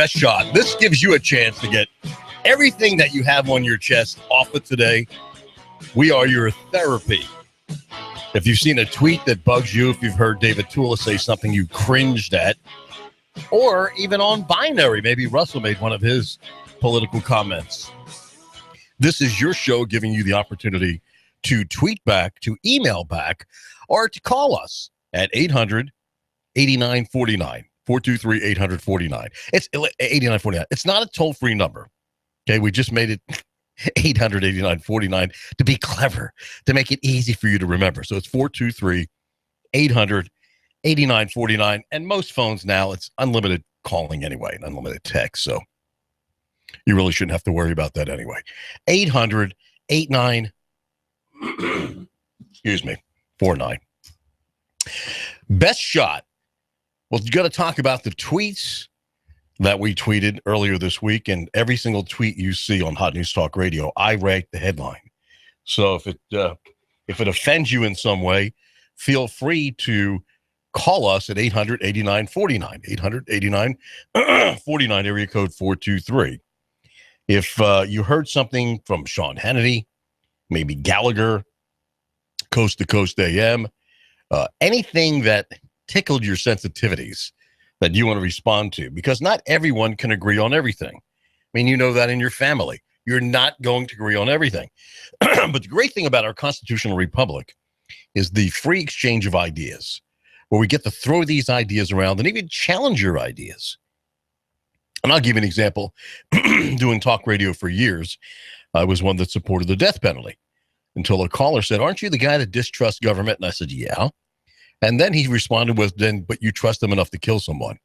Best Shot. This gives you a chance to get everything that you have on your chest off of today. We are your therapy. If you've seen a tweet that bugs you, if you've heard David Tulis say something you cringed at, or even on Binary, maybe Russell made one of his political comments. This is your show giving you the opportunity to tweet back, to email back, or to call us at 800-8949. 423-800-49. It's 8949. It's not a toll-free number. Okay, we just made it 800-8949 to be clever, to make it easy for you to remember. So it's 423-800-8949. And most phones now, it's unlimited calling anyway, and unlimited text. So you really shouldn't have to worry about that anyway. 800-89, excuse me, 49. Best Shot. Well, you got to talk about the tweets that we tweeted earlier this week, and every single tweet you see on Hot News Talk Radio, I rank the headline. So if it offends you in some way, feel free to call us at 800-8949, 800-8949, area code 423. If you heard something from Sean Hannity, maybe Gallagher, Coast to Coast AM, anything that tickled your sensitivities that you want to respond to, because not everyone can agree on everything. I mean, you know that in your family. You're not going to agree on everything. But the great thing about our constitutional republic is the free exchange of ideas, where we get to throw these ideas around and even challenge your ideas. And I'll give you an example. Doing talk radio for years, I was one that supported the death penalty until a caller said, "Aren't you the guy that distrusts government?" And I said, "Yeah." And then he responded with, "But you trust them enough to kill someone."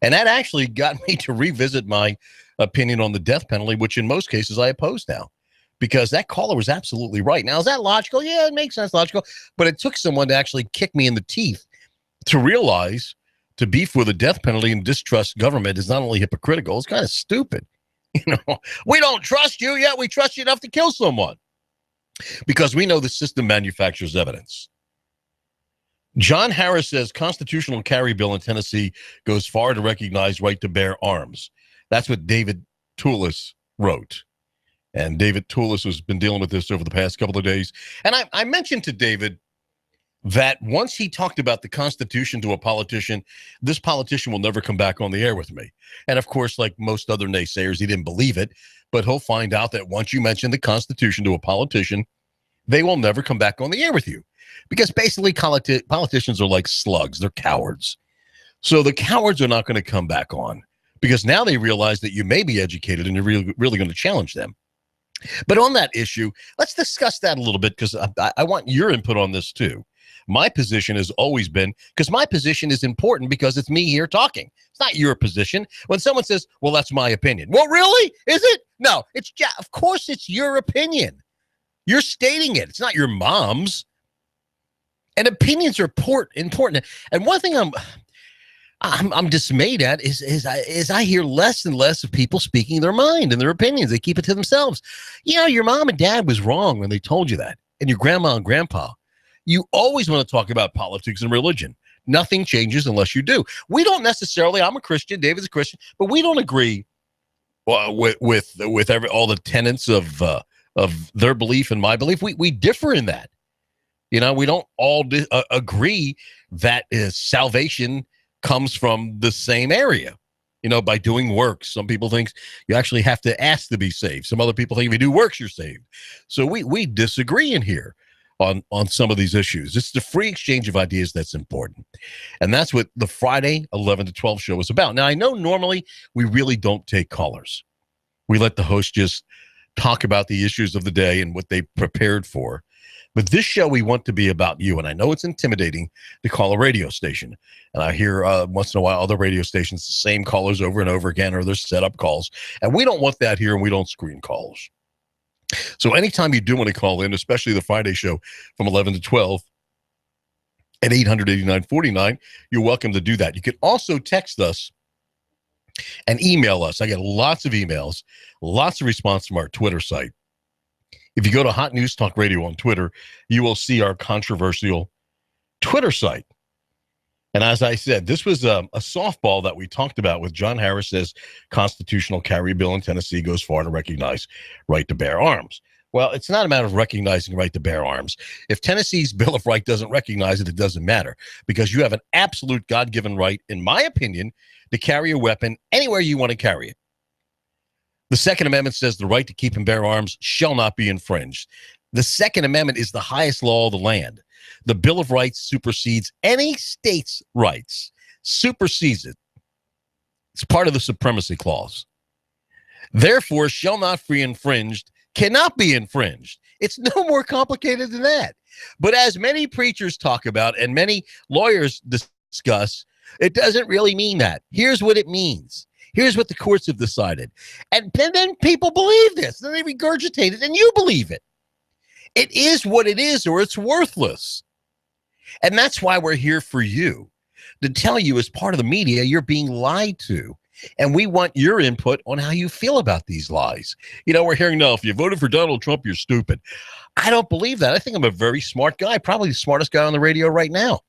And that actually got me to revisit my opinion on the death penalty, which in most cases I oppose now, because that caller was absolutely right. Now, is that logical? Yeah, it makes sense, logical. But it took someone to actually kick me in the teeth to realize to be for the death penalty and distrust government is not only hypocritical, it's kind of stupid. You know, we don't trust you, yet we trust you enough to kill someone, because we know the system manufactures evidence. John Harris says constitutional carry bill in Tennessee goes far to recognize right to bear arms. That's what David Tulis wrote. And David Tulis has been dealing with this over the past couple of days. And I mentioned to David that once he talked about the Constitution to a politician, this politician will never come back on the air with me. And of course, like most other naysayers, he didn't believe it. But he'll find out that once you mention the Constitution to a politician, they will never come back on the air with you. Because basically politicians are like slugs. They're cowards. So the cowards are not going to come back on, because now they realize that you may be educated and you're really going to challenge them. But on that issue, let's discuss that a little bit, because I want your input on this too. My position has always been, because my position is important because it's me here talking. It's not your position. When someone says, "Well, that's my opinion." Well, really? Is it? No, of course it's your opinion. You're stating it. It's not your mom's. And opinions are important. And one thing I'm dismayed at is I hear less and less of people speaking their mind and their opinions. They keep it to themselves. You know, your mom and dad was wrong when they told you that, and your grandma and grandpa. You always want to talk about politics and religion. Nothing changes unless you do. We don't necessarily. I'm a Christian. David's a Christian, but we don't agree with all the tenets of their belief and my belief. We differ in that. You know, we don't all agree that salvation comes from the same area, you know, by doing works. Some people think you actually have to ask to be saved. Some other people think if you do works, you're saved. So we disagree in here on some of these issues. It's the free exchange of ideas that's important. And that's what the Friday 11 to 12 show is about. Now, I know normally we really don't take callers. We let the host just talk about the issues of the day and what they prepared for. But this show, we want to be about you. And I know it's intimidating to call a radio station. And I hear once in a while other radio stations, the same callers over and over again, or their setup calls. And we don't want that here, and we don't screen calls. So anytime you do want to call in, especially the Friday show from 11 to 12 at 800-8949, you're welcome to do that. You can also text us and email us. I get lots of emails, lots of response from our Twitter site. If you go to Hot News Talk Radio on Twitter, you will see our controversial Twitter site. And as I said, this was a softball that we talked about with John Harris says constitutional carry bill in Tennessee goes far to recognize right to bear arms. Well, it's not a matter of recognizing right to bear arms. If Tennessee's Bill of Rights doesn't recognize it, it doesn't matter, because you have an absolute God-given right, in my opinion, to carry a weapon anywhere you want to carry it. The Second Amendment says the right to keep and bear arms shall not be infringed. The Second Amendment is the highest law of the land. The Bill of Rights supersedes any state's rights, supersedes it. It's part of the Supremacy Clause. Therefore, shall not be infringed, cannot be infringed. It's no more complicated than that. But as many preachers talk about and many lawyers discuss, it doesn't really mean that. Here's what it means. Here's what the courts have decided. And then people believe this. Then they regurgitate it, and you believe it. It is what it is, or it's worthless. And that's why we're here for you, to tell you, as part of the media, you're being lied to. And we want your input on how you feel about these lies. You know, we're hearing, no, if you voted for Donald Trump, you're stupid. I don't believe that. I think I'm a very smart guy, probably the smartest guy on the radio right now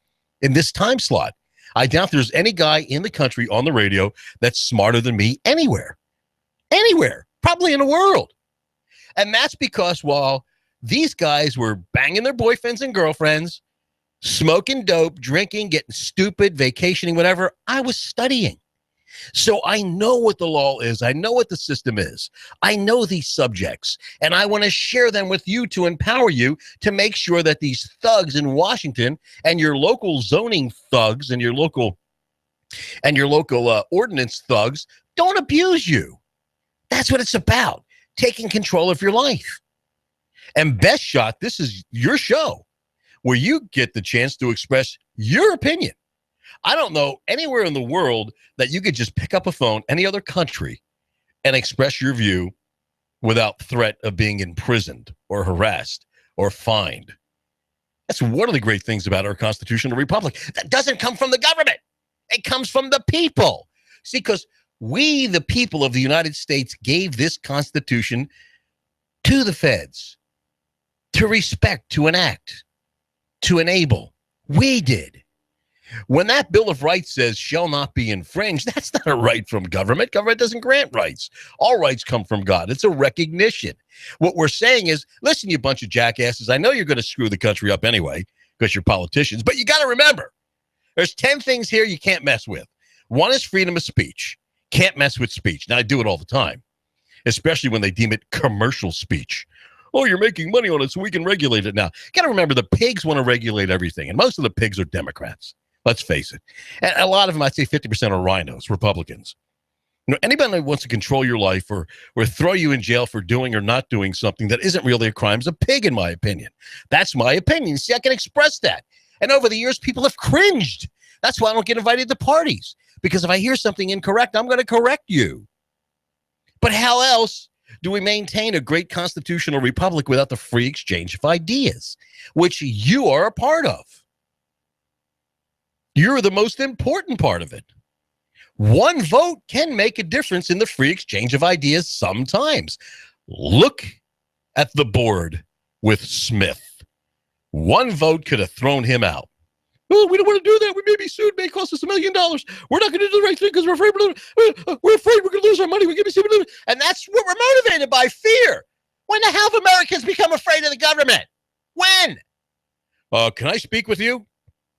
in this time slot. I doubt there's any guy in the country on the radio that's smarter than me anywhere, probably in the world. And that's because while these guys were banging their boyfriends and girlfriends, smoking dope, drinking, getting stupid, vacationing, whatever, I was studying. So I know what the law is. I know what the system is. I know these subjects, and I want to share them with you to empower you to make sure that these thugs in Washington and your local zoning thugs and your local ordinance thugs don't abuse you. That's what it's about, taking control of your life. And Best Shot, this is your show where you get the chance to express your opinion. I don't know anywhere in the world that you could just pick up a phone, any other country, and express your view without threat of being imprisoned or harassed or fined. That's one of the great things about our constitutional republic. That doesn't come from the government. It comes from the people. See, because we, the people of the United States, gave this Constitution to the feds to respect, to enact, to enable. We did. When that Bill of Rights says shall not be infringed, that's not a right from government. Government doesn't grant rights. All rights come from God. It's a recognition. What we're saying is, listen, you bunch of jackasses, I know you're going to screw the country up anyway because you're politicians, but you got to remember, there's 10 things here you can't mess with. One is freedom of speech. Can't mess with speech. Now, I do it all the time, especially when they deem it commercial speech. Oh, you're making money on it, so we can regulate it now. You got to remember, the pigs want to regulate everything, and most of the pigs are Democrats. Let's face it. And a lot of them, I'd say 50% are rhinos, Republicans. You know, anybody that wants to control your life or throw you in jail for doing or not doing something that isn't really a crime is a pig, in my opinion. That's my opinion. See, I can express that. And over the years, people have cringed. That's why I don't get invited to parties. Because if I hear something incorrect, I'm going to correct you. But how else do we maintain a great constitutional republic without the free exchange of ideas, which you are a part of? You're the most important part of it. One vote can make a difference in the free exchange of ideas sometimes. Look at the board with Smith. One vote could have thrown him out. Oh, we don't want to do that. We may be sued. It may cost us $1 million. We're not going to do the right thing because we're afraid we're going to lose our money. We're going to be sued. And that's what we're motivated by, fear. When the hell have Americans become afraid of the government? When? Can I speak with you?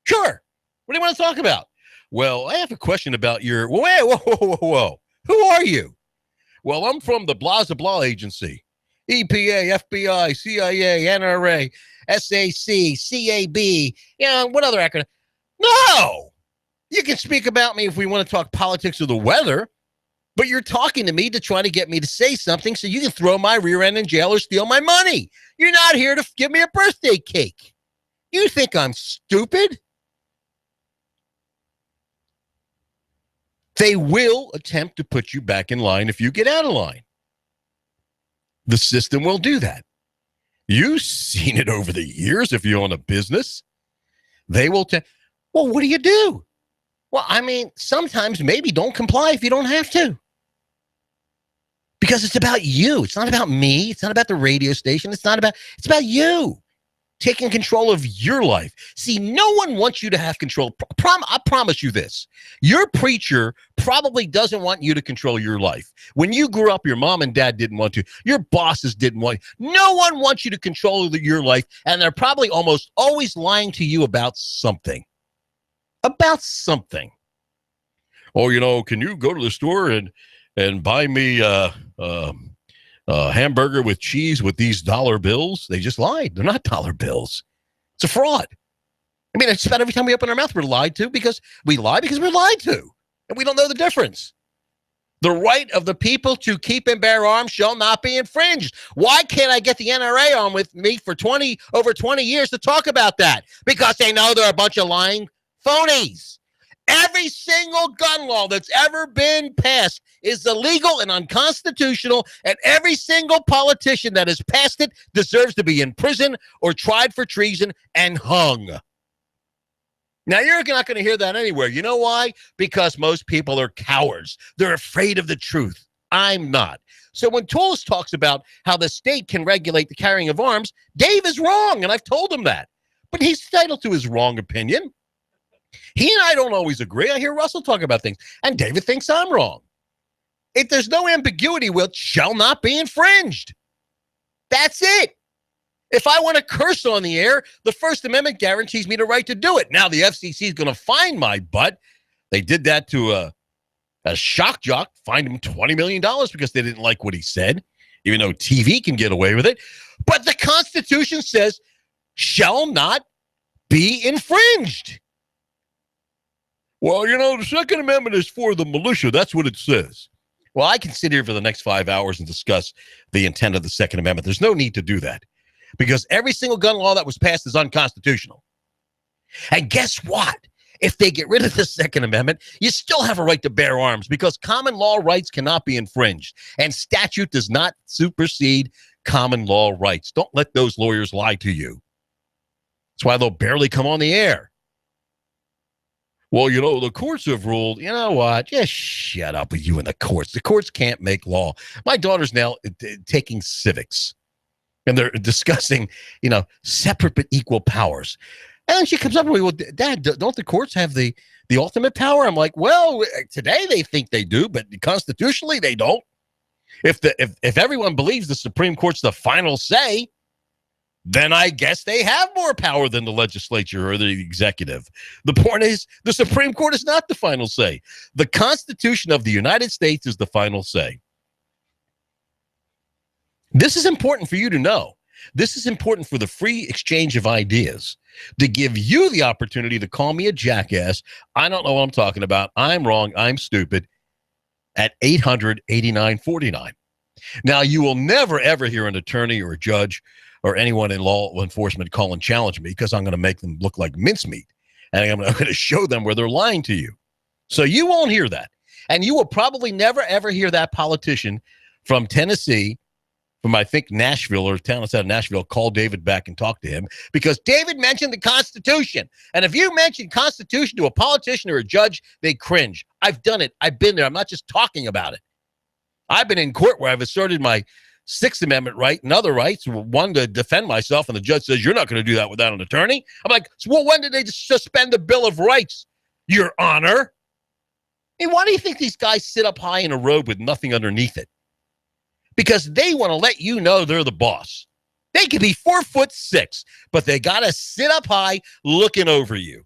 Sure. What do you want to talk about? Well, I have a question about your... Whoa. Who are you? Well, I'm from the blah, blah agency. EPA, FBI, CIA, NRA, SAC, CAB. What other acronym? No! You can speak about me if we want to talk politics or the weather, but you're talking to me to try to get me to say something so you can throw my rear end in jail or steal my money. You're not here to give me a birthday cake. You think I'm stupid? They will attempt to put you back in line if you get out of line. The system will do that. You've seen it over the years. If you own a business, they will well, what do you do? Well, I mean, sometimes maybe don't comply if you don't have to. Because it's about you. It's not about me. It's not about the radio station. It's about you. taking control of your life. See, no one wants you to have control. I promise you this. Your preacher probably doesn't want you to control your life. When you grew up, your mom and dad didn't want to. Your bosses didn't want you. No one wants you to control your life, and they're probably almost always lying to you about something. About something. Oh, can you go to the store and buy me a hamburger with cheese with these dollar bills? They just lied. They're not dollar bills. It's a fraud. I mean, it's about every time we open our mouth, we're lied to because we lie because we're lied to. And we don't know the difference. The right of the people to keep and bear arms shall not be infringed. Why can't I get the NRA on with me for over 20 years to talk about that? Because they know they're a bunch of lying phonies. Every single gun law that's ever been passed is illegal and unconstitutional, and every single politician that has passed it deserves to be in prison or tried for treason and hung. Now, you're not going to hear that anywhere. You know why? Because most people are cowards. They're afraid of the truth. I'm not. So when Tulis talks about how the state can regulate the carrying of arms, Dave is wrong, and I've told him that. But he's entitled to his wrong opinion. He and I don't always agree. I hear Russell talk about things, and David thinks I'm wrong. If there's no ambiguity, well, it shall not be infringed. That's it. If I want to curse on the air, the First Amendment guarantees me the right to do it. Now the FCC is going to fine my butt. They did that to a shock jock, fined him $20 million because they didn't like what he said, even though TV can get away with it. But the Constitution says shall not be infringed. Well, the Second Amendment is for the militia. That's what it says. Well, I can sit here for the next 5 hours and discuss the intent of the Second Amendment. There's no need to do that because every single gun law that was passed is unconstitutional. And guess what? If they get rid of the Second Amendment, you still have a right to bear arms because common law rights cannot be infringed. And statute does not supersede common law rights. Don't let those lawyers lie to you. That's why they'll barely come on the air. Well, the courts have ruled, you know what? Just shut up with you in the courts. The courts can't make law. My daughter's now taking civics, and they're discussing, separate but equal powers. And then she comes up to me, well, Dad, don't the courts have the ultimate power? I'm like, well, today they think they do, but constitutionally they don't. If everyone believes the Supreme Court's the final say, then I guess they have more power than the legislature or the executive. The point is, the Supreme Court is not the final say. The Constitution of the United States is the final say. This is important for you to know. This is important for the free exchange of ideas, to give you the opportunity to call me a jackass. I don't know what I'm talking about. I'm wrong. I'm stupid. At 800-8949. Now, you will never, ever hear an attorney or a judge or anyone in law enforcement call and challenge me because I'm going to make them look like mincemeat. And I'm going to show them where they're lying to you. So you won't hear that. And you will probably never, ever hear that politician from Tennessee, from I think Nashville or town outside of Nashville, call David back and talk to him because David mentioned the Constitution. And if you mention Constitution to a politician or a judge, they cringe. I've done it. I've been there. I'm not just talking about it. I've been in court where I've asserted my Sixth Amendment right and other rights, one to defend myself, and the judge says, you're not going to do that without an attorney. I'm like, well, when did they suspend the Bill of Rights, Your Honor? And why do you think these guys sit up high in a robe with nothing underneath it? Because they want to let you know they're the boss. They could be 4'6", but they got to sit up high looking over you.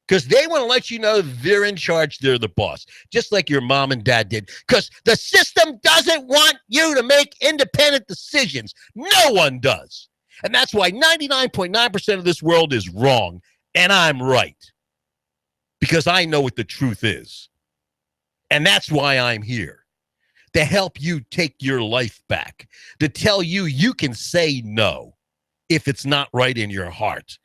Because they want to let you know they're in charge, they're the boss, just like your mom and dad did. Because the system doesn't want you to make independent decisions. No one does. And that's why 99.9% of this world is wrong, and I'm right. Because I know what the truth is. And that's why I'm here, to help you take your life back, to tell you you can say no if it's not right in your heart.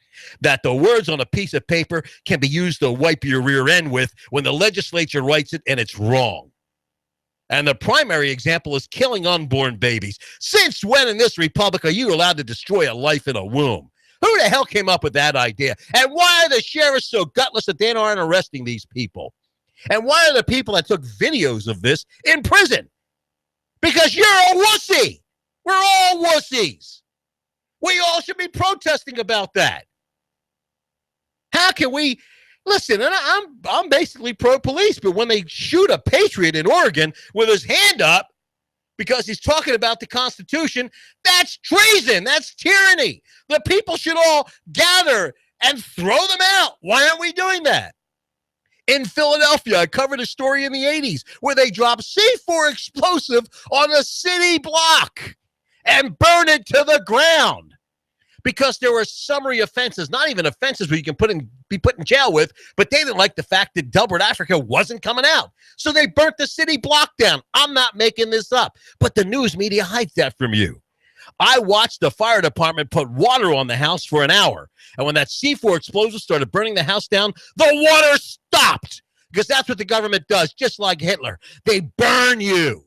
That the words on a piece of paper can be used to wipe your rear end with when the legislature writes it and it's wrong. And the primary example is killing unborn babies. Since when in this republic are you allowed to destroy a life in a womb? Who the hell came up with that idea? And why are the sheriffs so gutless that they aren't arresting these people? And why are the people that took videos of this in prison? Because you're a wussy. We're all wussies. We all should be protesting about that. How can we listen? And I'm basically pro-police, but when they shoot a patriot in Oregon with his hand up because he's talking about the Constitution, that's treason. That's tyranny. The people should all gather and throw them out. Why aren't we doing that? In Philadelphia, I covered a story in the 80s where they dropped C4 explosive on a city block and burned it to the ground because there were summary offenses, not even offenses where you can be put in jail with, but they didn't like the fact that Delbert Africa wasn't coming out. So they burnt the city block down. I'm not making this up, but the news media hides that from you. I watched the fire department put water on the house for an hour. And when that C4 explosive started burning the house down, the water stopped because that's what the government does, just like Hitler. They burn you.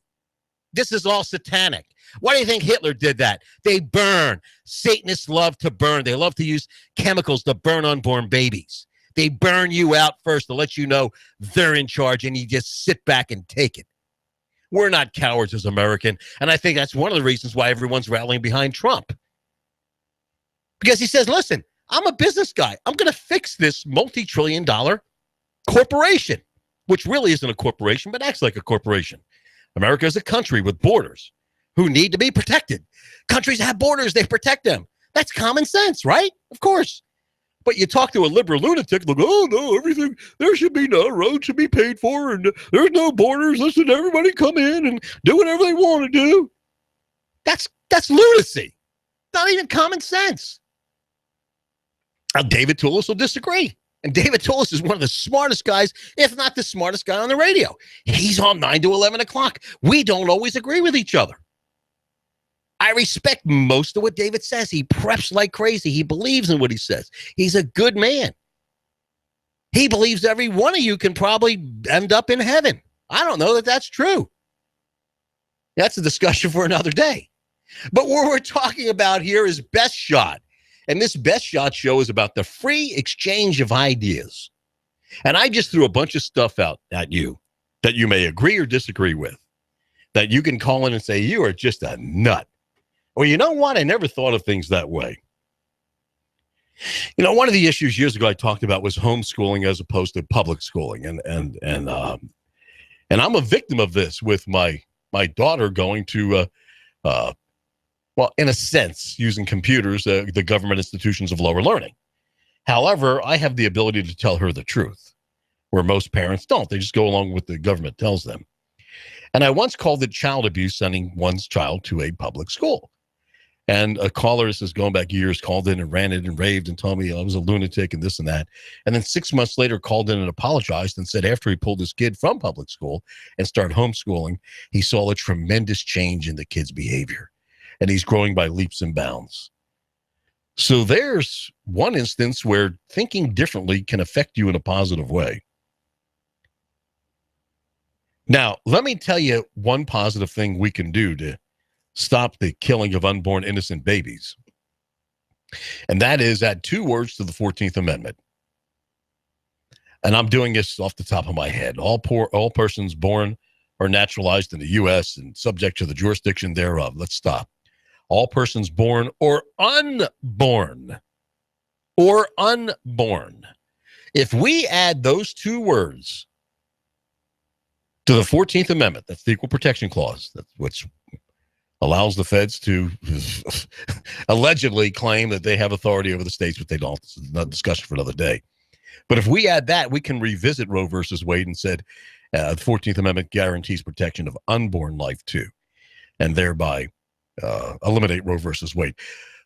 This is all satanic. Why do you think Hitler did that? They burn. Satanists love to burn. They love to use chemicals to burn unborn babies. They burn you out first to let you know they're in charge, and you just sit back and take it. We're not cowards as American, and I think that's one of the reasons why everyone's rallying behind Trump. Because he says, listen, I'm a business guy. I'm going to fix this multi-trillion-dollar corporation, which really isn't a corporation, but acts like a corporation. America is a country with borders who need to be protected. Countries have borders, they protect them. That's common sense, right? Of course. But you talk to a liberal lunatic, like, oh, no, everything, there should be no road should be paid for, and there's no borders. Listen, everybody come in and do whatever they want to do. That's lunacy. Not even common sense. Now, David Tulis will disagree. And David Tulis is one of the smartest guys, if not the smartest guy on the radio. He's on 9 to 11 o'clock. We don't always agree with each other. I respect most of what David says. He preps like crazy. He believes in what he says. He's a good man. He believes every one of you can probably end up in heaven. I don't know that that's true. That's a discussion for another day. But what we're talking about here is Best Shot. And this Best Shot show is about the free exchange of ideas. And I just threw a bunch of stuff out at you that you may agree or disagree with, that you can call in and say, you are just a nut. Or you know what? I never thought of things that way. You know, one of the issues years ago I talked about was homeschooling as opposed to public schooling. And I'm a victim of this with my daughter going to, well, in a sense, using computers, the government institutions of lower learning. However, I have the ability to tell her the truth, where most parents don't. They just go along with what the government tells them. And I once called it child abuse, sending one's child to a public school. And a caller, this is going back years, called in and ranted and raved and told me I was a lunatic and this and that. And then 6 months later called in and apologized and said after he pulled his kid from public school and started homeschooling, he saw a tremendous change in the kid's behavior. And he's growing by leaps and bounds. So there's one instance where thinking differently can affect you in a positive way. Now, let me tell you one positive thing we can do to stop the killing of unborn innocent babies. And that is add 2 words to the 14th Amendment. And I'm doing this off the top of my head. All persons born or naturalized in the U.S. and subject to the jurisdiction thereof. Let's stop. All persons born or unborn. Or unborn. If we add those 2 words to the 14th Amendment, that's the Equal Protection Clause, that's which allows the feds to allegedly claim that they have authority over the states, but they don't. This is not a discussion for another day. But if we add that, we can revisit Roe versus Wade and said the 14th Amendment guarantees protection of unborn life too, and thereby eliminate Roe versus Wade.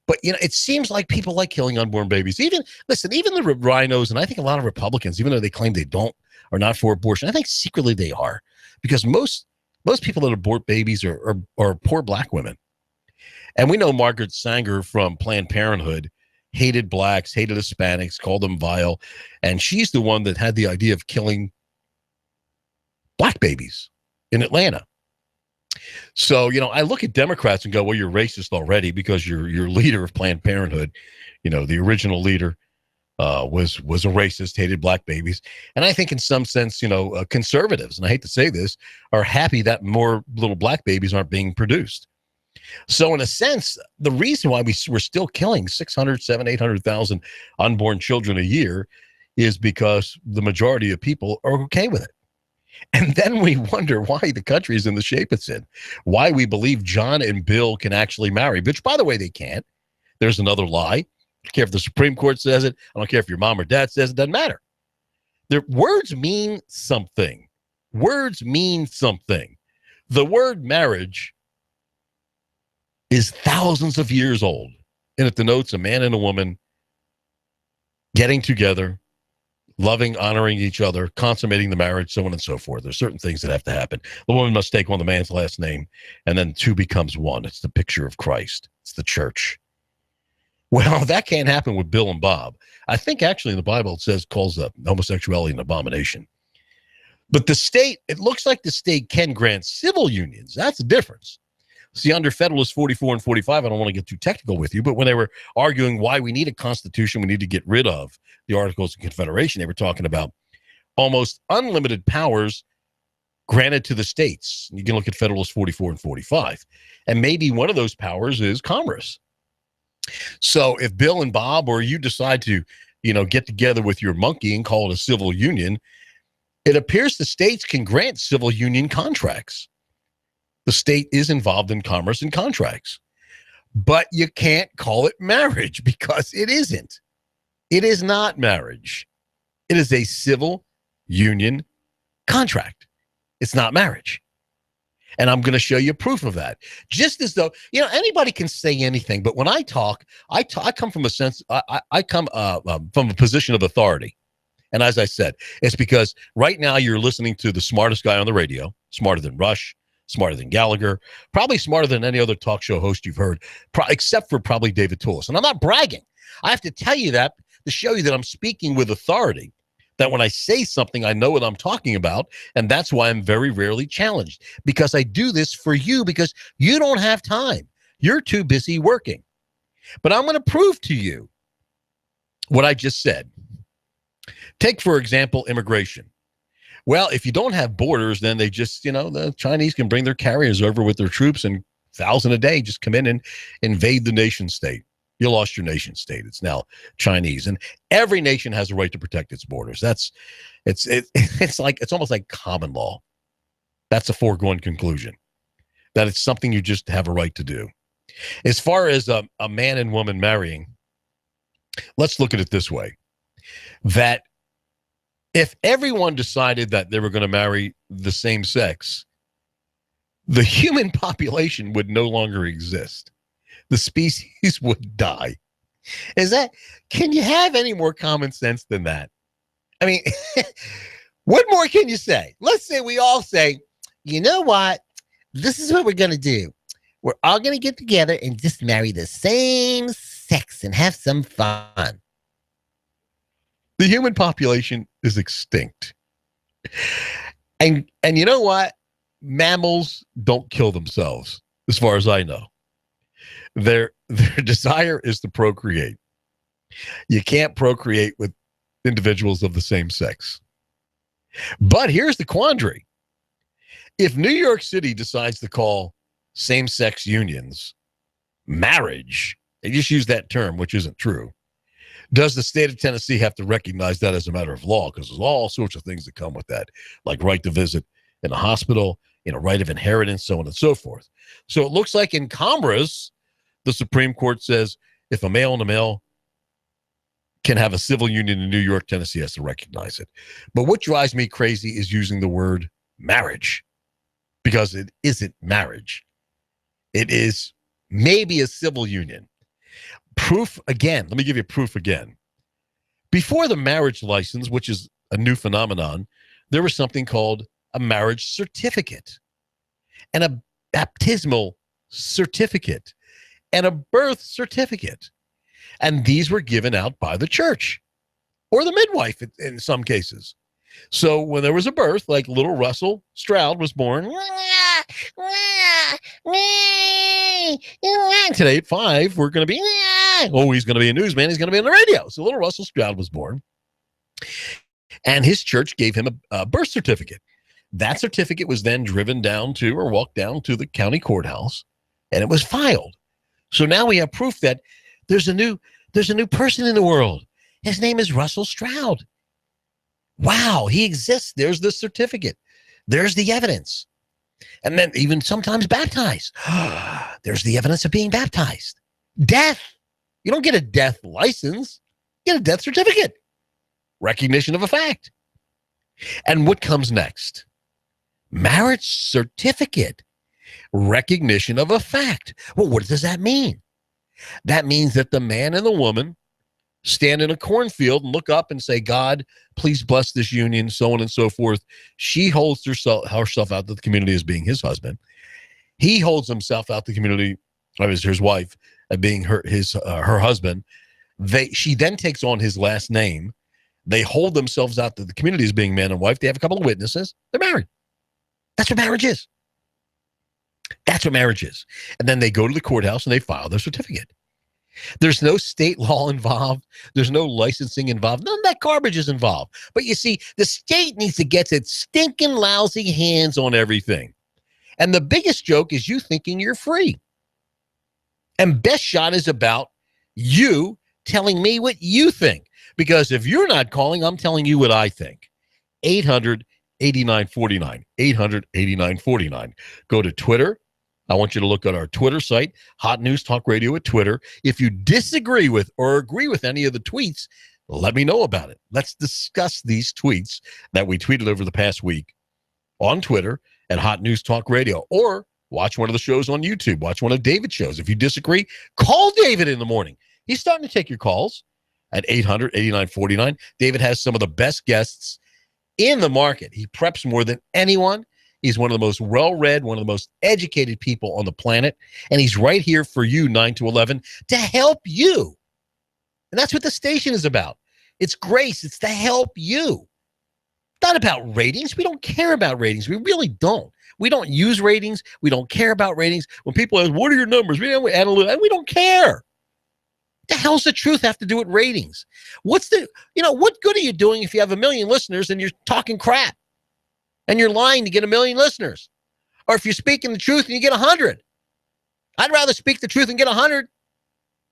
But, you know, it seems like people like killing unborn babies. Even the rhinos, and I think a lot of Republicans, even though they claim they are not for abortion, I think secretly they are, because most people that abort babies are poor black women. And we know Margaret Sanger from Planned Parenthood hated blacks, hated Hispanics, called them vile. And she's the one that had the idea of killing black babies in Atlanta. So, you know, I look at Democrats and go, well, you're racist already because your leader of Planned Parenthood, you know, the original leader was a racist, hated black babies. And I think in some sense, you know, conservatives, and I hate to say this, are happy that more little black babies aren't being produced. So in a sense, the reason why we're still killing 600, 700, 800,000 unborn children a year is because the majority of people are okay with it. And then we wonder why the country is in the shape it's in, why we believe John and Bill can actually marry, which, by the way, they can't. There's another lie. I don't care if the Supreme Court says it. I don't care if your mom or dad says it. Doesn't matter. Their words mean something. Words mean something. The word marriage is thousands of years old, and it denotes a man and a woman getting together, loving, honoring each other, consummating the marriage, so on and so forth. There's certain things that have to happen. The woman must take on the man's last name, and then two becomes one. It's the picture of Christ. It's the church. Well, that can't happen with Bill and Bob. I think actually in the Bible it says calls homosexuality an abomination. But the state, it looks like the state can grant civil unions. That's the difference. See, under Federalist 44 and 45, I don't want to get too technical with you, but when they were arguing why we need a constitution, we need to get rid of the Articles of Confederation, they were talking about almost unlimited powers granted to the states. You can look at Federalist 44 and 45. And maybe one of those powers is Congress. So if Bill and Bob or you decide to, get together with your monkey and call it a civil union, it appears the states can grant civil union contracts. The state is involved in commerce and contracts. But you can't call it marriage because it isn't. It is not marriage. It is a civil union contract. It's not marriage. And I'm going to show you proof of that. Just as though, anybody can say anything. But when I talk, I come from a sense, I come from a position of authority. And as I said, it's because right now you're listening to the smartest guy on the radio, smarter than Rush, smarter than Gallagher, probably smarter than any other talk show host you've heard, except for probably David Tulis. And I'm not bragging. I have to tell you that to show you that I'm speaking with authority, that when I say something, I know what I'm talking about. And that's why I'm very rarely challenged, because I do this for you, because you don't have time. You're too busy working. But I'm going to prove to you what I just said. Take, for example, immigration. Well, if you don't have borders, then they just, the Chinese can bring their carriers over with their troops and 1,000 a day just come in and invade the nation state. You lost your nation state. It's now Chinese. And every nation has a right to protect its borders. It's almost like common law. That's a foregone conclusion, that it's something you just have a right to do. As far as a man and woman marrying, let's look at it this way, that if everyone decided that they were going to marry the same sex, the human population would no longer exist. The species would die. Can you have any more common sense than that? I mean, what more can you say? Let's say we all say, you know what? This is what we're going to do. We're all going to get together and just marry the same sex and have some fun. The human population is extinct. And you know what? Mammals don't kill themselves, as far as I know. Their desire is to procreate. You can't procreate with individuals of the same sex. But here's the quandary. If New York City decides to call same-sex unions marriage, they just use that term, which isn't true, does the state of Tennessee have to recognize that as a matter of law? Because there's all sorts of things that come with that, like right to visit in a hospital, right of inheritance, so on and so forth. So it looks like in Congress, the Supreme Court says if a male and a male can have a civil union in New York, Tennessee has to recognize it. But what drives me crazy is using the word marriage, because it isn't marriage. It is maybe a civil union. Proof again. Let me give you proof again. Before the marriage license, which is a new phenomenon, there was something called a marriage certificate and a baptismal certificate and a birth certificate. And these were given out by the church or the midwife in some cases. So when there was a birth, like little Russell Stroud was born, today at 5, we're going to be, he's going to be a newsman. He's going to be on the radio. So little Russell Stroud was born, and his church gave him a birth certificate. That certificate was then driven down to or walked down to the county courthouse and it was filed. So now we have proof that there's a new person in the world. His name is Russell Stroud. Wow, he exists. There's the certificate. There's the evidence. And then even sometimes baptized. There's the evidence of being baptized. Death. You don't get a death license. You get a death certificate. Recognition of a fact. And what comes next? Marriage certificate. Recognition of a fact. Well, what does that mean? That means that the man and the woman stand in a cornfield and look up and say, God, please bless this union, so on and so forth. She holds herself out to the community as being his husband. He holds himself out to the community as his wife, being her husband. She then takes on his last name. They hold themselves out to the community as being man and wife. They have a couple of witnesses. They're married. That's what marriage is. That's what marriage is. And then they go to the courthouse and they file their certificate. There's no state law involved. There's no licensing involved. None of that garbage is involved. But you see, the state needs to get its stinking lousy hands on everything. And the biggest joke is you thinking you're free. And Best Shot is about you telling me what you think. Because if you're not calling, I'm telling you what I think. 800-8949. 800-8949. Go to Twitter. I want you to look at our Twitter site, Hot News Talk Radio at Twitter. If you disagree with or agree with any of the tweets, let me know about it. Let's discuss these tweets that we tweeted over the past week on Twitter at Hot News Talk Radio. Or watch one of the shows on YouTube. Watch one of David's shows. If you disagree, call David in the morning. He's starting to take your calls at 800-8949. David has some of the best guests in the market. He preps more than anyone. He's one of the most well-read, one of the most educated people on the planet. And he's right here for you, 9 to 11, to help you. And that's what the station is about. It's grace. It's to help you. It's not about ratings. We don't care about ratings. We really don't. We don't use ratings. We don't care about ratings. When people ask, what are your numbers? We don't care. The hell's the truth have to do with ratings? What good are you doing if you have 1 million listeners and you're talking crap? And you're lying to get 1 million listeners. Or if you're speaking the truth and you get 100. I'd rather speak the truth and get 100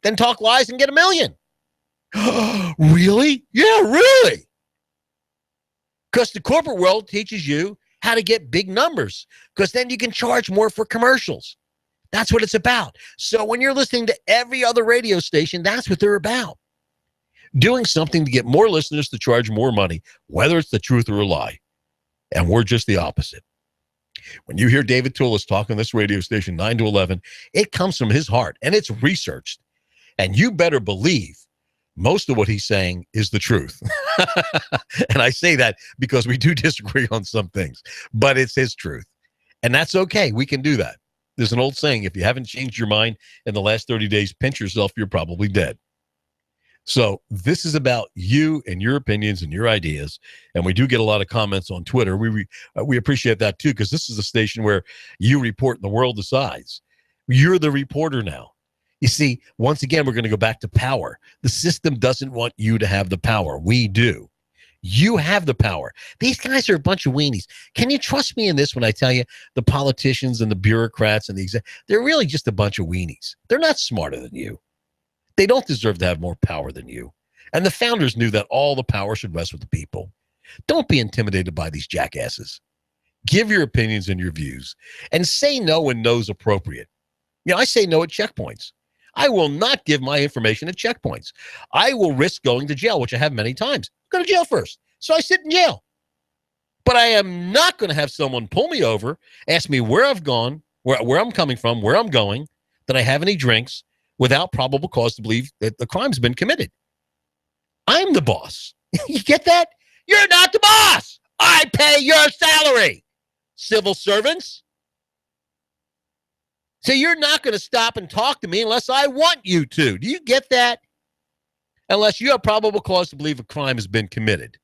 than talk lies and get 1 million. Really? Yeah, really. Because the corporate world teaches you how to get big numbers. Because then you can charge more for commercials. That's what it's about. So when you're listening to every other radio station, that's what they're about. Doing something to get more listeners to charge more money, whether it's the truth or a lie. And we're just the opposite. When you hear David Tulis talk on this radio station, 9 to 11, it comes from his heart, and it's researched. And you better believe most of what he's saying is the truth. And I say that because we do disagree on some things, but it's his truth. And that's okay. We can do that. There's an old saying, if you haven't changed your mind in the last 30 days, pinch yourself, you're probably dead. So this is about you and your opinions and your ideas. And we do get a lot of comments on Twitter. We appreciate that too, because this is a station where you report and the world decides. You're the reporter now. You see, once again, we're going to go back to power. The system doesn't want you to have the power. We do. You have the power. These guys are a bunch of weenies. Can you trust me in this when I tell you the politicians and the bureaucrats and they're really just a bunch of weenies. They're not smarter than you. They don't deserve to have more power than you. And the founders knew that all the power should rest with the people. Don't be intimidated by these jackasses. Give your opinions and your views. And say no when no's appropriate. I say no at checkpoints. I will not give my information at checkpoints. I will risk going to jail, which I have many times. Go to jail first. So I sit in jail. But I am not going to have someone pull me over, ask me where I've gone, where I'm coming from, where I'm going, that I have any drinks, without probable cause to believe that the crime's been committed. I'm the boss. You get that? You're not the boss. I pay your salary, civil servants. So you're not going to stop and talk to me unless I want you to. Do you get that? Unless you have probable cause to believe a crime has been committed.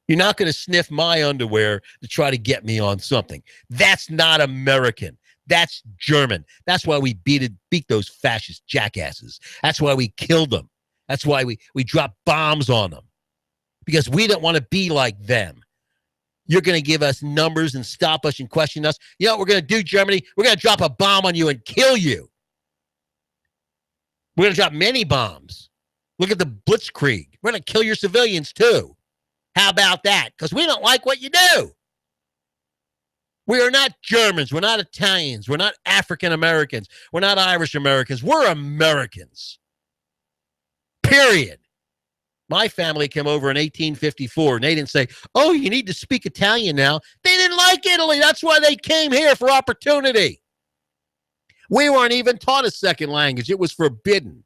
You're not going to sniff my underwear to try to get me on something. That's not American. That's German. That's why we beat those fascist jackasses. That's why we killed them. That's why we dropped bombs on them. Because we don't want to be like them. You're going to give us numbers and stop us and question us. You know what we're going to do, Germany? We're going to drop a bomb on you and kill you. We're going to drop many bombs. Look at the Blitzkrieg. We're going to kill your civilians, too. How about that? Because we don't like what you do. We are not Germans. We're not Italians. We're not African Americans. We're not Irish Americans. We're Americans. Period. My family came over in 1854, and they didn't say, oh, you need to speak Italian now. They didn't like Italy. That's why they came here, for opportunity. We weren't even taught a second language. It was forbidden.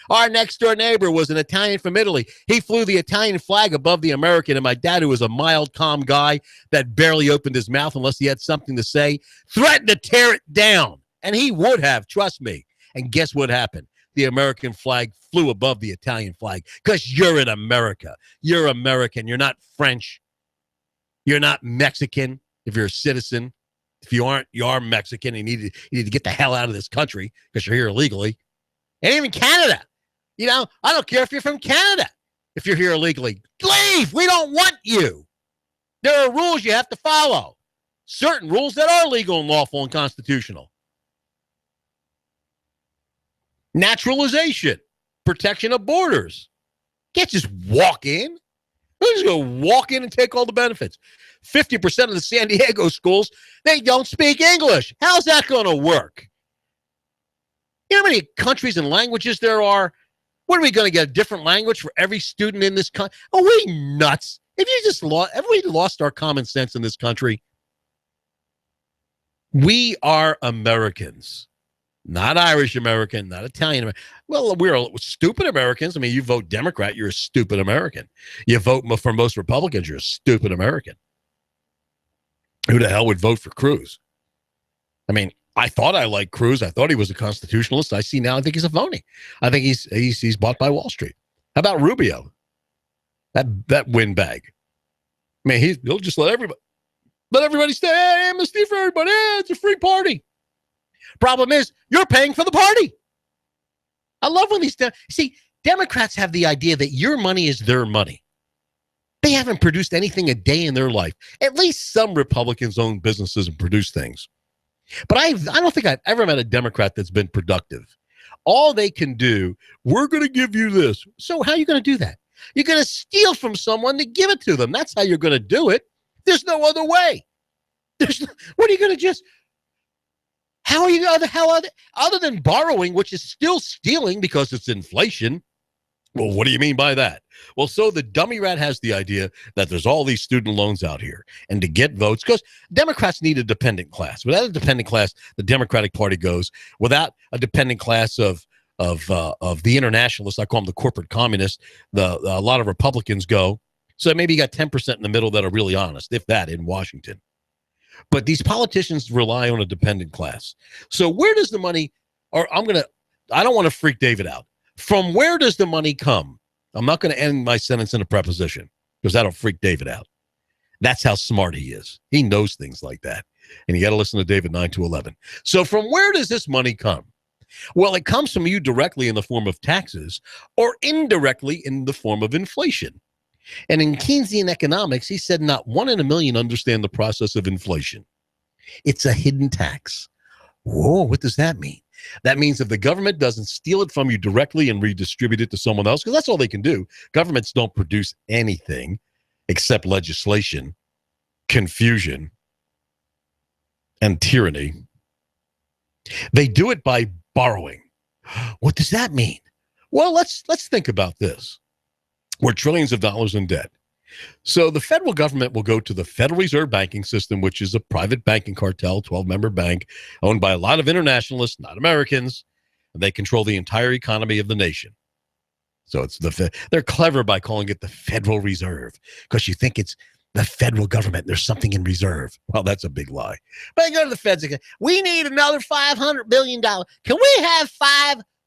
Our next-door neighbor was an Italian from Italy. He flew the Italian flag above the American, and my dad, who was a mild, calm guy that barely opened his mouth unless he had something to say, threatened to tear it down. And he would have, trust me. And guess what happened? The American flag flew above the Italian flag because you're in America. You're American. You're not French. You're not Mexican if you're a citizen. If you aren't, you are Mexican. You need to get the hell out of this country because you're here illegally. And even Canada. You know, I don't care if you're from Canada. If you're here illegally, leave. We don't want you. There are rules you have to follow. Certain rules that are legal and lawful and constitutional. Naturalization, protection of borders. You can't just walk in. You're just going to walk in and take all the benefits. 50% of the San Diego schools, they don't speak English. How's that going to work? You know how many countries and languages there are? What are we going to get, a different language for every student in this country? Are we nuts? Have we lost our common sense in this country? We are Americans, not Irish American, not Italian American. Well, we're stupid Americans. I mean, you vote Democrat, you're a stupid American. You vote for most Republicans, you're a stupid American. Who the hell would vote for Cruz? I mean, I thought I liked Cruz. I thought he was a constitutionalist. I see now. I think he's a phony. I think he's bought by Wall Street. How about Rubio? That windbag. I mean, he'll just let everybody stay. Hey, amnesty for everybody. Hey, it's a free party. Problem is, you're paying for the party. I love when see, Democrats have the idea that your money is their money. They haven't produced anything a day in their life. At least some Republicans own businesses and produce things. But I don't think I've ever met a Democrat that's been productive. All they can do, we're going to give you this. So how are you going to do that? You're going to steal from someone to give it to them. That's how you're going to do it. There's no other way. What are you going to just... How are you other than borrowing, which is still stealing because it's inflation? Well, what do you mean by that? Well, so the dummy rat has the idea that there's all these student loans out here, and to get votes, because Democrats need a dependent class. Without a dependent class, the Democratic Party goes. Without a dependent class of the internationalists, I call them the corporate communists, a lot of Republicans go. So maybe you got 10% in the middle that are really honest, if that, in Washington. But these politicians rely on a dependent class. So where does the money, I don't want to freak David out. From where does the money come? I'm not going to end my sentence in a preposition because that'll freak David out. That's how smart he is. He knows things like that. And you got to listen to David 9 to 11. So from where does this money come? Well, it comes from you directly in the form of taxes or indirectly in the form of inflation. And in Keynesian economics, he said not 1 in a million understand the process of inflation. It's a hidden tax. Whoa, what does that mean? That means if the government doesn't steal it from you directly and redistribute it to someone else, because that's all they can do. Governments don't produce anything except legislation, confusion, and tyranny. They do it by borrowing. What does that mean? Well, let's think about this. We're trillions of dollars in debt. So the federal government will go to the Federal Reserve banking system, which is a private banking cartel, 12-member bank, owned by a lot of internationalists, not Americans. And they control the entire economy of the nation. So they're clever by calling it the Federal Reserve because you think it's the federal government. There's something in reserve. Well, that's a big lie. But they go to the feds again. We need another $500 billion. Can we have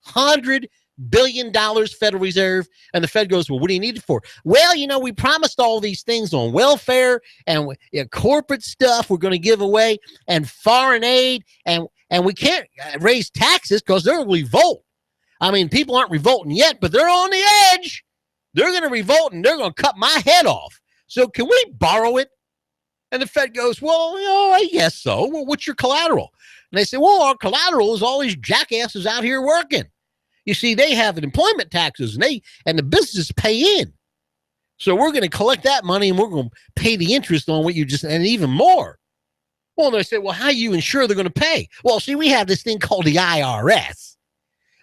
$500 billion Federal Reserve? And the Fed goes, well, what do you need it for? Well, we promised all these things on welfare and corporate stuff we're going to give away and foreign aid, and we can't raise taxes because they'll revolt. I mean, people aren't revolting yet, but they're on the edge. They're going to revolt and they're going to cut my head off. So can we borrow it? And the Fed goes, well, I guess so. Well, what's your collateral? And they say, well, our collateral is all these jackasses out here working. You see, they have employment taxes and the businesses pay in. So we're going to collect that money and we're going to pay the interest on what you just, and even more. Well, they say, well, how do you ensure they're going to pay? Well, see, we have this thing called the IRS.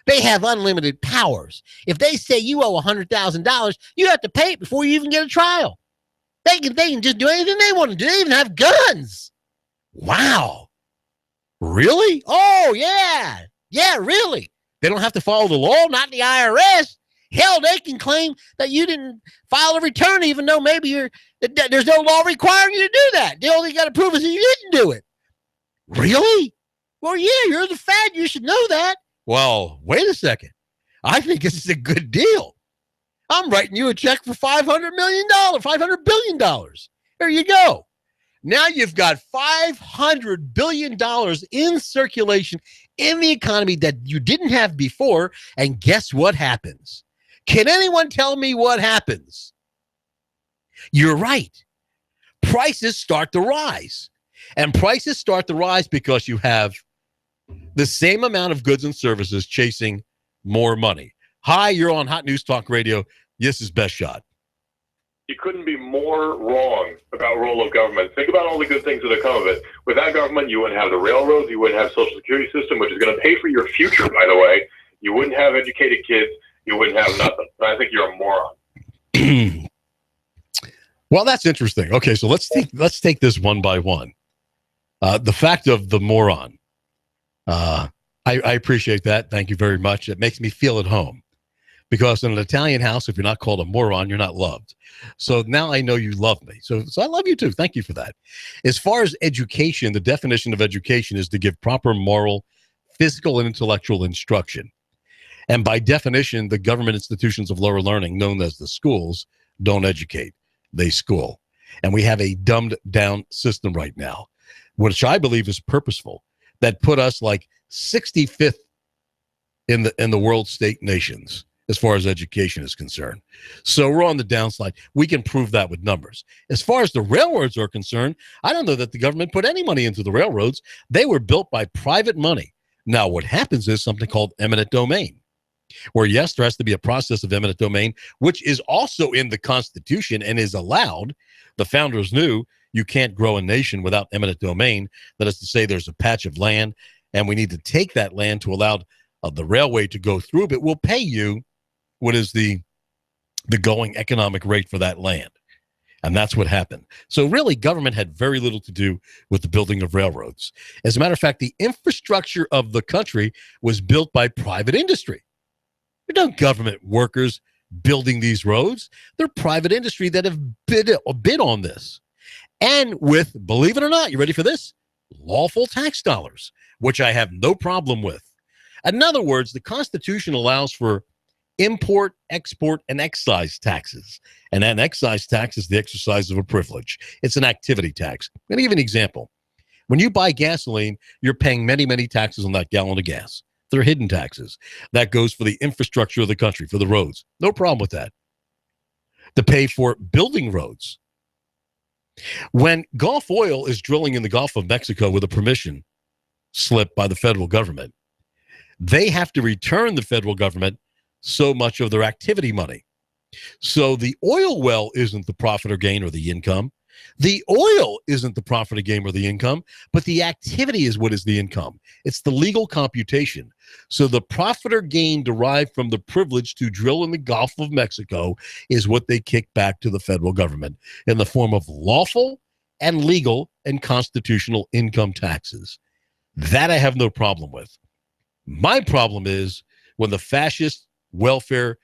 They have unlimited powers. If they say you owe $100,000, you have to pay it before you even get a trial. They can just do anything they want to do. They even have guns. Wow. Really? Oh, yeah. Yeah, really. They don't have to follow the law, not the IRS. Hell, they can claim that you didn't file a return, even though maybe there's no law requiring you to do that. They only got to prove is that you didn't do it. Really? Well, yeah, you're the Fed. You should know that. Well, wait a second. I think this is a good deal. I'm writing you a check for $500 billion. There you go. Now you've got $500 billion in circulation in the economy that you didn't have before. And guess what happens? Can anyone tell me what happens? You're right. Prices start to rise. And prices start to rise because you have the same amount of goods and services chasing more money. Hi, you're on Hot News Talk Radio. This is Best Shot. You couldn't be more wrong about role of government. Think about all the good things that have come of it. Without government, you wouldn't have the railroads. You wouldn't have Social Security system, which is going to pay for your future, by the way. You wouldn't have educated kids. You wouldn't have nothing. I think you're a moron. Well, that's interesting. Okay, so let's take this one by one. The fact of the moron. I appreciate that. Thank you very much. It makes me feel at home. Because in an Italian house, if you're not called a moron, you're not loved. So now I know you love me. So I love you too. Thank you for that. As far as education, the definition of education is to give proper moral, physical, and intellectual instruction. And by definition, the government institutions of lower learning, known as the schools, don't educate. They school. And we have a dumbed down system right now, which I believe is purposeful, that put us like 65th in the world state nations as far as education is concerned. So we're on the downslide. We can prove that with numbers. As far as the railroads are concerned, I don't know that the government put any money into the railroads. They were built by private money. Now, what happens is something called eminent domain, where, yes, there has to be a process of eminent domain, which is also in the Constitution and is allowed. The founders knew you can't grow a nation without eminent domain. That is to say, there's a patch of land, and we need to take that land to allow the railway to go through, but we'll pay you what is the going economic rate for that land. And that's what happened. So really, government had very little to do with the building of railroads. As a matter of fact, the infrastructure of the country was built by private industry. There are no government workers building these roads. They're private industry that have bid on this. And with, believe it or not, you ready for this? Lawful tax dollars, which I have no problem with. In other words, the Constitution allows for import, export, and excise taxes. And an excise tax is the exercise of a privilege. It's an activity tax. I'm going to give you an example. When you buy gasoline, you're paying many, many taxes on that gallon of gas. They're hidden taxes. That goes for the infrastructure of the country, for the roads. No problem with that. To pay for building roads. When Gulf Oil is drilling in the Gulf of Mexico with a permission slip by the federal government, they have to return the federal government so much of their activity money. So the oil well isn't the profit or gain or the income. The oil isn't the profit or gain or the income, but the activity is what is the income. It's the legal computation. So the profit or gain derived from the privilege to drill in the Gulf of Mexico is what they kick back to the federal government in the form of lawful and legal and constitutional income taxes. That I have no problem with. My problem is when the fascist welfare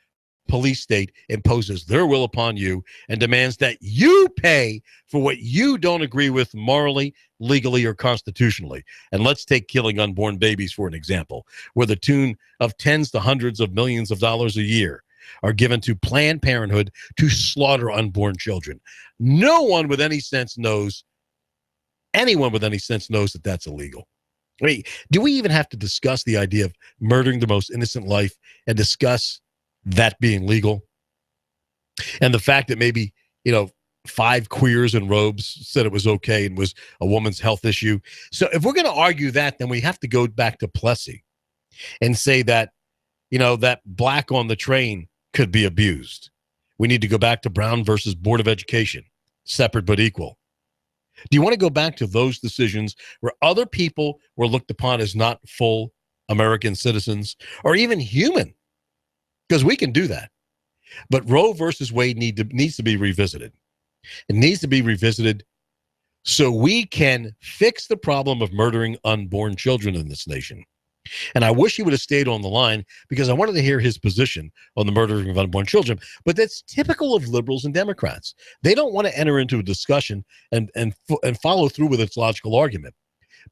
police state imposes their will upon you and demands that you pay for what you don't agree with morally, legally, or constitutionally. And let's take killing unborn babies for an example, where the tune of tens to hundreds of millions of dollars a year are given to Planned Parenthood to slaughter unborn children. No one with any sense knows, anyone with any sense knows that that's illegal. I mean, do we even have to discuss the idea of murdering the most innocent life and discuss that being legal? And the fact that maybe, 5 queers in robes said it was okay and was a woman's health issue. So if we're going to argue that, then we have to go back to Plessy and say that, that black on the train could be abused. We need to go back to Brown versus Board of Education, separate but equal. Do you want to go back to those decisions where other people were looked upon as not full American citizens or even human? Because we can do that. But Roe versus Wade needs to be revisited. It needs to be revisited so we can fix the problem of murdering unborn children in this nation. And I wish he would have stayed on the line because I wanted to hear his position on the murdering of unborn children. But that's typical of liberals and Democrats. They don't want to enter into a discussion and follow through with its logical argument.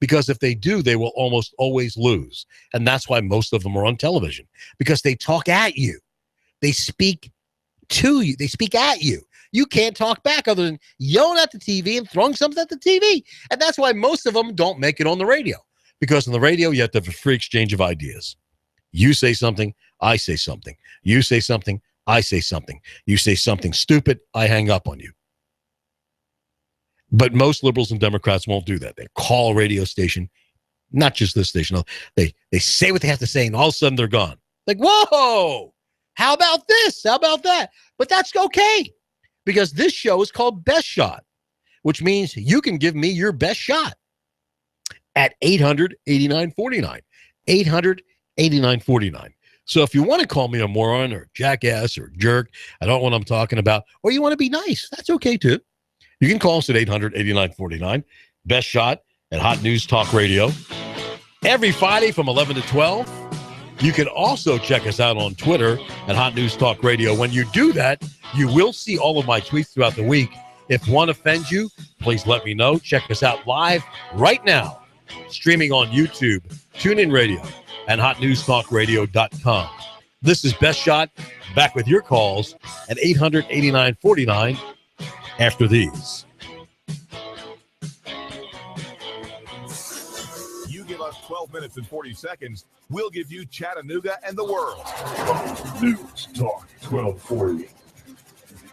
Because if they do, they will almost always lose. And that's why most of them are on television. Because they talk at you. They speak to you. They speak at you. You can't talk back other than yelling at the TV and throwing something at the TV. And that's why most of them don't make it on the radio. Because on the radio, you have to have a free exchange of ideas. You say something, I say something. You say something, I say something. You say something stupid, I hang up on you. But most liberals and Democrats won't do that. They call a radio station, not just this station. They say what they have to say, and all of a sudden they're gone. Like, whoa, how about this? How about that? But that's okay, because this show is called Best Shot, which means you can give me your best shot at 800-8949. 800-8949. So if you want to call me a moron or jackass or jerk, I don't know what I'm talking about, or you want to be nice, that's okay too. You can call us at 800-8949. Best Shot at Hot News Talk Radio. Every Friday from 11 to 12. You can also check us out on Twitter at Hot News Talk Radio. When you do that, you will see all of my tweets throughout the week. If one offends you, please let me know. Check us out live right now, streaming on YouTube, TuneIn Radio, and hotnewstalkradio.com. This is Best Shot, back with your calls at 800-8949 after these. You give us 12 minutes and 40 seconds, we'll give you Chattanooga and the world. News Talk 1240.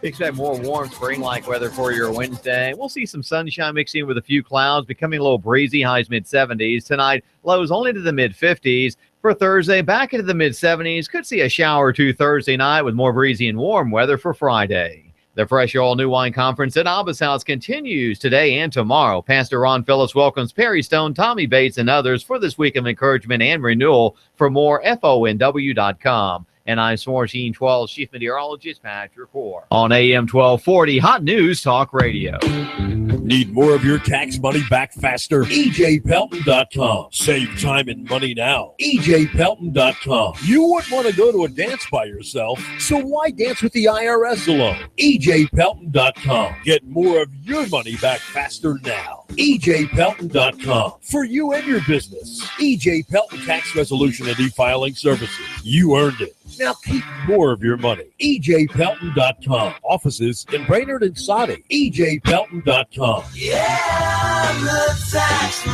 Expect more warm spring-like weather for your Wednesday. We'll see some sunshine mixing with a few clouds, becoming a little breezy, highs mid-70s. Tonight, lows only to the mid-50s. For Thursday, back into the mid-70s. Could see a shower or two Thursday night with more breezy and warm weather for Friday. The Fresh All New Wine Conference at Abba's House continues today and tomorrow. Pastor Ron Phillips welcomes Perry Stone, Tommy Bates, and others for this week of encouragement and renewal. For more, FONW.com. And I'm Swarsh 12 Chief Meteorologist Patrick Core on AM 1240 Hot News Talk Radio. Need more of your tax money back faster? EJPelton.com. Save time and money now. EJPelton.com. You wouldn't want to go to a dance by yourself, so why dance with the IRS alone? EJPelton.com. Get more of your money back faster now. EJPelton.com. For you and your business. EJ Pelton Tax Resolution and E-Filing Services. You earned it. Now keep more of your money. EJPelton.com. Offices in Brainerd and Soddy. EJPelton.com. Yeah, I'm the tax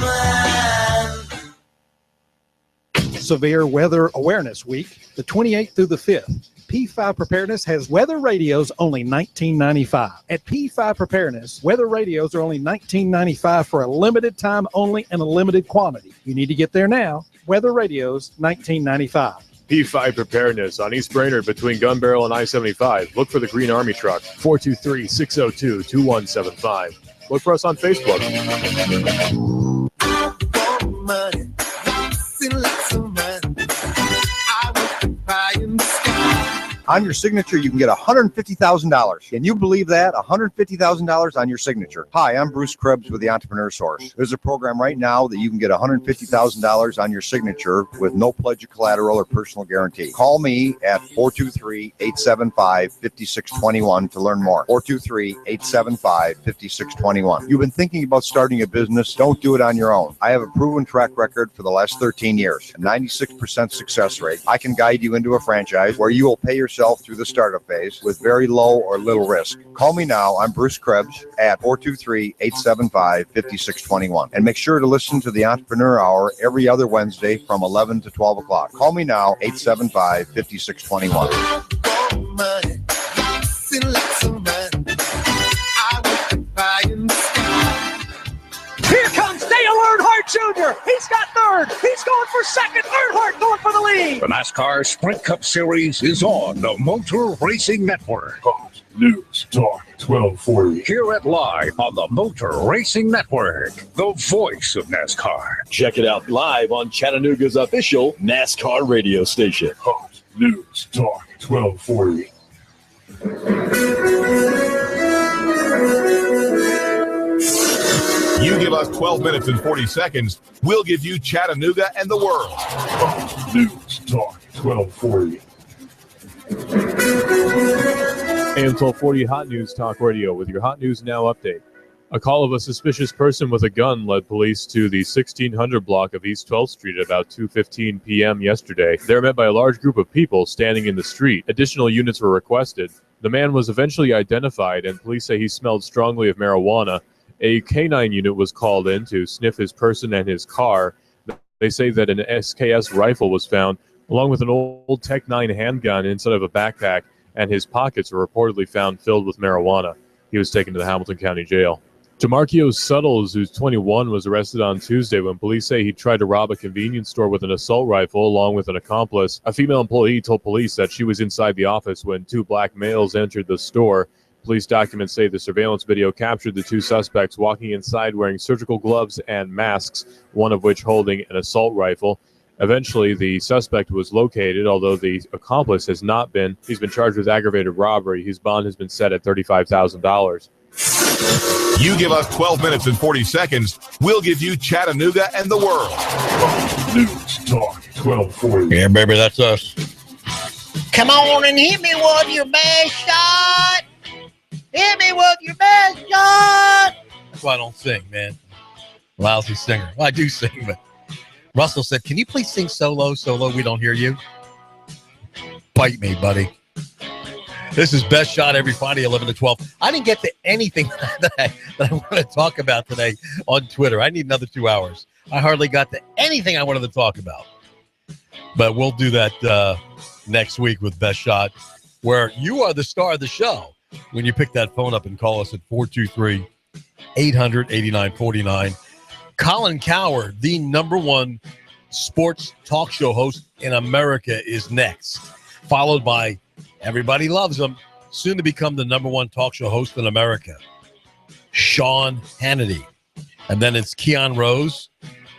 man. Severe Weather Awareness Week, the 28th through the 5th. P5 Preparedness has weather radios only $19.95. At P5 Preparedness, weather radios are only $19.95 for a limited time only and a limited quantity. You need to get there now. Weather radios, $19.95. P5 Preparedness on East Brainerd between Gun Barrel and I-75. Look for the Green Army truck, 423-602-2175. Look for us on Facebook. I want money, lots of money. I want to buy in the sky. On your signature, you can get $150,000. Can you believe that? $150,000 on your signature. Hi, I'm Bruce Krebs with the Entrepreneur Source. There's a program right now that you can get $150,000 on your signature with no pledge of collateral or personal guarantee. Call me at 423-875-5621 to learn more. 423-875-5621. You've been thinking about starting a business? Don't do it on your own. I have a proven track record for the last 13 years, a 96% success rate. I can guide you into a franchise where you will pay yourself through the startup phase with very low or little risk. Call me now. I'm Bruce Krebs at 423-875-5621. And make sure to listen to the Entrepreneur Hour every other Wednesday from 11 to 12 o'clock. Call me now, 875-5621. I want money, lots of money. I The NASCAR Sprint Cup Series is on the Motor Racing Network. Fox News Talk 1240. Hear it live on the Motor Racing Network, the voice of NASCAR. Check it out live on Chattanooga's official NASCAR radio station. Fox News Talk 1240. You give us 12 minutes and 40 seconds, we'll give you Chattanooga and the world. Fox News Talk 1240. AM 1240 Hot News Talk Radio with your Hot News Now update. A call of a suspicious person with a gun led police to the 1600 block of East 12th Street at about 2:15 p.m. yesterday. They were met by a large group of people standing in the street. Additional units were requested. The man was eventually identified, and police say he smelled strongly of marijuana. A K-9 unit was called in to sniff his person and his car. They say that an SKS rifle was found, along with an old Tech 9 handgun inside of a backpack, and his pockets were reportedly found filled with marijuana. He was taken to the Hamilton County Jail. DeMarquio Suttles, who's 21, was arrested on Tuesday when police say he tried to rob a convenience store with an assault rifle along with an accomplice. A female employee told police that she was inside the office when two black males entered the store. Police documents say the surveillance video captured the two suspects walking inside wearing surgical gloves and masks, one of which holding an assault rifle. Eventually, the suspect was located, although the accomplice has not been. He's been charged with aggravated robbery. His bond has been set at $35,000. You give us 12 minutes and 40 seconds, we'll give you Chattanooga and the world. Fox News Talk 1240. Yeah, baby, that's us. Come on and hit me with your best shot. Hit me with your best shot. That's why I don't sing, man. Lousy singer. Well, I do sing, but Russell said, can you please sing solo we don't hear you? Bite me, buddy. This is Best Shot every Friday, 11 to 12. I didn't get to anything that I want to talk about today on Twitter. I need another 2 hours. I hardly got to anything I wanted to talk about. But we'll do that next week with Best Shot, where you are the star of the show when you pick that phone up and call us at 423-800-8949. Colin Cowherd, the number one sports talk show host in America, is next, followed by everybody loves him, soon to become the number one talk show host in America, Sean Hannity. And then it's Keon Rose,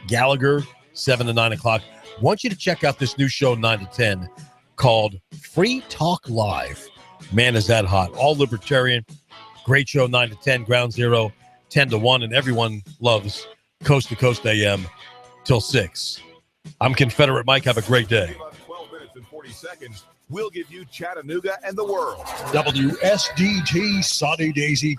Gallagher, 7 to 9 o'clock. I want you to check out this new show, 9 to 10, called Free Talk Live. Man, is that hot. All libertarian. Great show, 9 to 10, Ground Zero, 10 to 1, and everyone loves Coast to Coast AM till 6. I'm Confederate Mike. Have a great day. 12 minutes and 40 seconds, we'll give you Chattanooga and the world. WSDT Sunny Daisy.